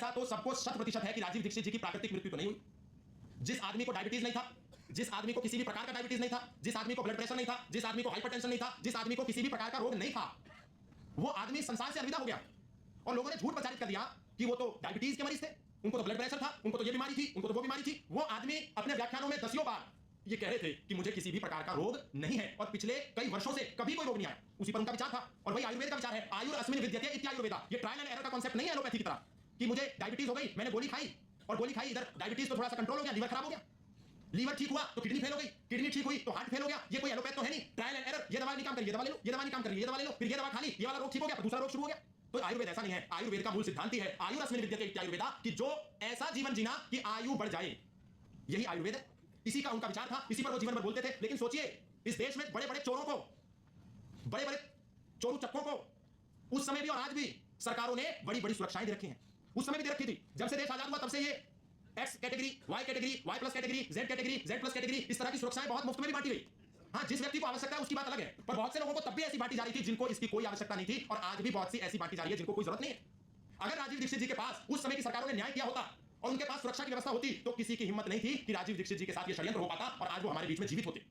ऐसा तो सबको 100% है कि राजीव दीक्षित जी की प्राकृतिक मृत्यु तो नहीं हुई। जिस आदमी को डायबिटीज नहीं था, जिस आदमी को किसी भी प्रकार का डायबिटीज नहीं था, जिस आदमी को ब्लड प्रेशर नहीं था, जिस आदमी को हाइपरटेंशन नहीं था, जिस आदमी को किसी भी प्रकार का रोग नहीं था, वो आदमी संसार से अलविदा हो गया। और लोगों ने झूठ प्रचारित कर दिया कि वो तो डायबिटीज के मरीज थे, उनको तो ब्लड प्रेशर था, उनको तो ये बीमारी थी, उनको तो वो बीमारी थी। वो आदमी अपने व्याख्यानों में दसियों बार ये कह रहे थे कि मुझे किसी भी प्रकार का रोग नहीं है, और पिछले कई वर्षों से कभी कोई रोग नहीं आया। उसी पर उनका विचार था, और वही आयुर्वेद का विचार है। आयुर्अस्मिन् विद्यते इत्यायुर्वेदा। ये ट्रायल एंड एरर का कांसेप्ट नहीं है एलोपैथी की तरह कि मुझे डायबिटीज हो गई, मैंने गोली खाई, और गोली खाई, इधर डायबिटीज तो थोड़ा सा कंट्रोल हो गया, लीवर खराब हो गया, लीवर ठीक हुआ तो किडनी फेल हो गई, किडनी ठीक हुई तो हार्ट फेल हो गया। ये कोई एलोपैथ तो है नहीं। ट्रायल एंड एरर, ये दवा नहीं काम करी, ये दवा ले लो, ये दवा नहीं काम करी, ये दवा ले लो, फिर ये दवा खा ली, ये वाला रोग ठीक हो गया, दूसरा रोग शुरू हो गया। तो आयुर्वेद ऐसा नहीं है। आयुर्वेद का मूल सिद्धांत ही है आयुर्अस्मिन् विद्यते इत्यायुर्वेदा, कि जो ऐसा जीवन जीना कि आयु बढ़ जाए, यही आयुर्वेद है। इसी का उनका विचार था, इसी पर वो जीवन भर बोलते थे। लेकिन सोचिए, इस देश में बड़े बड़े चोरों को, बड़े बड़े चोरू चक्कों को उस समय भी और आज भी सरकारों ने बड़ी बड़ी सुरक्षाएं दे रखी हैं। उस समय भी दे रखी थी। जब से देश आजाद हुआ तब से ये X category, Y category, Y plus category, Z category, Z plus category, इस तरह की सुरक्षाएं बहुत मुफ्त में भी बांटी गई। हाँ, जिस व्यक्ति को आवश्यकता है उसकी बात अलग है, पर बहुत से लोगों को तब भी ऐसी बांटी जा रही थी जिनको इसकी कोई आवश्यकता नहीं थी, और आज भी बहुत सी ऐसी बांटी जा रही है जिनको कोई जरूरत नहीं है। अगर राजीव दीक्षित जी के पास उस समय की सरकारों ने न्याय किया होता और उनके पास सुरक्षा की व्यवस्था होती, तो किसी की हिम्मत नहीं थी कि राजीव दीक्षित जी के साथ ये षड्यंत्र हो पाता और आज वो हमारे बीच में जीवित होते।